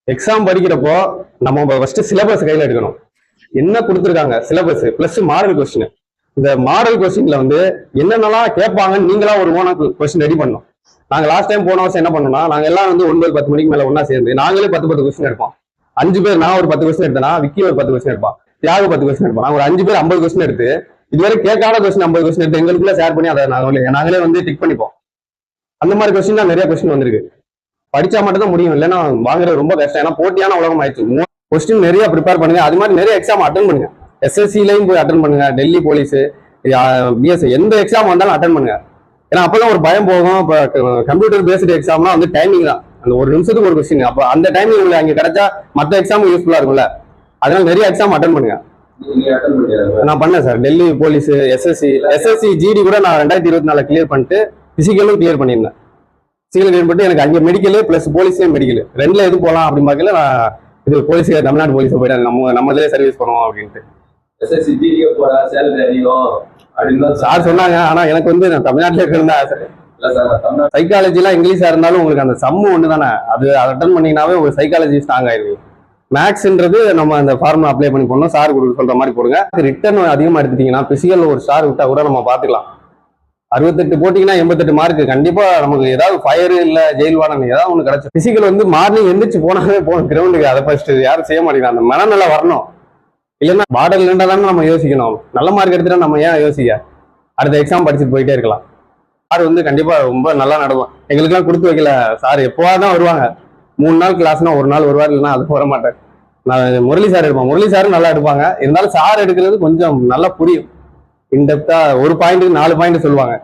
Exam படிக்கிறப்போ நம்ம first syllabus கையில எடுக்கணும். என்ன கொடுத்துருக்காங்க சிலபஸ் பிளஸ் மாடல் கொஸ்டின். இந்த மாடல் கொஸ்டின்ல வந்து என்னென்னலாம் கேட்பாங்கன்னு நீங்களா ஒரு ஓனா கொஸ்டின் ரெடி பண்ணணும். நாங்க லாஸ்ட் டைம் போன வருஷம் என்ன பண்ணோம்னா, நாங்க எல்லாம் வந்து 9-10 மணிக்கு மேல ஒன்னா சேர்ந்து நாங்களே 10 கொஸ்டின் எடுப்போம். 5 பேர், நான் ஒரு 10 கொஸ்டின் எடுத்தேன்னா விக்கி ஒரு 10 கொஸ்டின் எடுப்பான், தியாக 10 கொஸ்டின் எடுப்பான். நாங்க ஒரு 5 பேர் 50 கொஸ்டின் எடுத்து இதுவரை கேட்காத கொஸ்டின் 50 கொஸ்டின் எடுத்து எங்களுக்குள்ள ஷேர் பண்ணி அதை நாங்களே வந்து டிக் பண்ணிப்போம். அந்த மாதிரி கொஸ்டின் தான் நிறைய கொஸ்டின் வந்திருக்கு. படிச்சா மட்டும் தான் முடியும், இல்லைன்னா வாங்குறது ரொம்ப கஷ்டம். ஏன்னா போட்டியான உலகம் ஆயிடுச்சு. கொஸ்டின் நிறைய ப்ரிப்பேர் பண்ணுங்க. அது மாதிரி நிறைய எக்ஸாம் அட்டன் பண்ணுங்க. எஸ்எஸ்சிலையும் போய் அட்டன் பண்ணுங்க, டெல்லி போலீஸ், பிஎஸ்சி எந்த எக்ஸாம் வந்தாலும் அட்டன் பண்ணுங்க. ஏன்னா அப்பதான் ஒரு பயம் போகும். இப்போ கம்ப்யூட்டர் பேஸ்டு எக்ஸாம்னா வந்து டைமிங் தான், அந்த ஒரு நிமிஷத்துக்கு ஒரு கொஸ்டின். அப்போ அந்த டைமிங் உங்களுக்கு அங்கே கிடைச்சா மற்ற எக்ஸாம் யூஸ்ஃபுல்லா இருக்கும்ல. அதனால நிறைய எக்ஸாம் அட்டன் பண்ணுங்க. நான் பண்ணேன் sir, Delhi police, SSC GD கூட நான் 2024 கிளியர் பண்ணிட்டு பிசிக்கலும் கிளியர் பண்ணியிருந்தேன். பிசிக்கல் கிளியர் பண்ணிட்டு எனக்கு அங்கே மெடிக்கல் பிளஸ் போலீஸ்லேயும் மெடிக்கல் ரெண்டுல எது போகலாம் அப்படின்னு பார்க்கல. நான் இது போலீஸ், தமிழ்நாடு போலீஸ் போயிட்டேன். நம்ம இதுலேயே சர்வீஸ் பண்ணுவோம் அப்படின்ட்டு. சார் சொன்னாங்க. ஆனா எனக்கு வந்து நான் தமிழ்நாட்டிலே இருந்தா சைக்காலஜி எல்லாம் இங்கிலீஷா இருந்தாலும் உங்களுக்கு அந்த சம்மு ஒண்ணு தானே, அது அட்டன் பண்ணீங்கன்னாவே ஒரு சைக்காலஜி ஸ்ட்ராங் ஆயிருக்கு. மேக்ஸ்ன்றது நம்ம அந்த ஃபார்முலா அப்ளை பண்ணி போடணும். சார் சொல்ற மாதிரி போடுங்க. ரிட்டர்ன் அதிகமா எடுத்துட்டீங்கன்னா பிசிக்கல் ஒரு ஸ்டார் விட்டா கூட நம்ம பாத்துக்கலாம். 68 போட்டீங்கன்னா 88 மார்க் கண்டிப்பா நமக்கு ஏதாவது ஃபயர் இல்ல ஜெயில் வார்டன் ஏதாவது ஒண்ணு கிடைச்சு. பிசிக்கல் வந்து மார்னிங் எந்திரிச்சு போனாவே போகணும் கிரவுண்டுக்கு. அதை ஃபர்ஸ்ட் யாரும் செய்ய மாட்டேங்கிறாங்க. அந்த மனநிலை வரணும். இல்லைன்னா மாடல் இருந்தா தானே நம்ம யோசிக்கணும். நல்ல மார்க் எடுத்துட்டா நம்ம ஏன் யோசிக்க, அடுத்த எக்ஸாம் படிச்சுட்டு போயிட்டே இருக்கலாம். சார் வந்து கண்டிப்பா ரொம்ப நல்லா நடக்கும். எங்களுக்கெல்லாம் கொடுத்து வைக்கல. சார் எப்போதான் வருவாங்க. 3 நாள் கிளாஸ்னா ஒரு நாள் வருவார், இல்லைன்னா அது வர மாட்டேன். நான் முரளி சார் எடுப்பேன். முரளி சாரும் நல்லா எடுப்பாங்க. இருந்தாலும் சார் எடுக்கிறது கொஞ்சம் நல்லா புரியும். இன்டெப்தா ஒரு பாயிண்ட் 4 பாயிண்ட் சொல்லுவாங்க.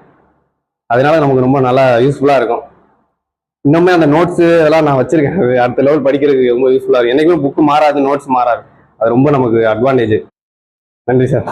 அதனால நமக்கு ரொம்ப நல்லா யூஸ்ஃபுல்லா இருக்கும். இன்னுமே அந்த நோட்ஸ் இதெல்லாம் நான் வச்சிருக்கேன். அடுத்த லெவல் படிக்கிறதுக்கு ரொம்ப யூஸ்ஃபுல்லா இருக்கும். என்னைக்குமே புக்கு மாறாது, நோட்ஸ் மாறாது. அது ரொம்ப நமக்கு அட்வான்டேஜ். நன்றி சார்.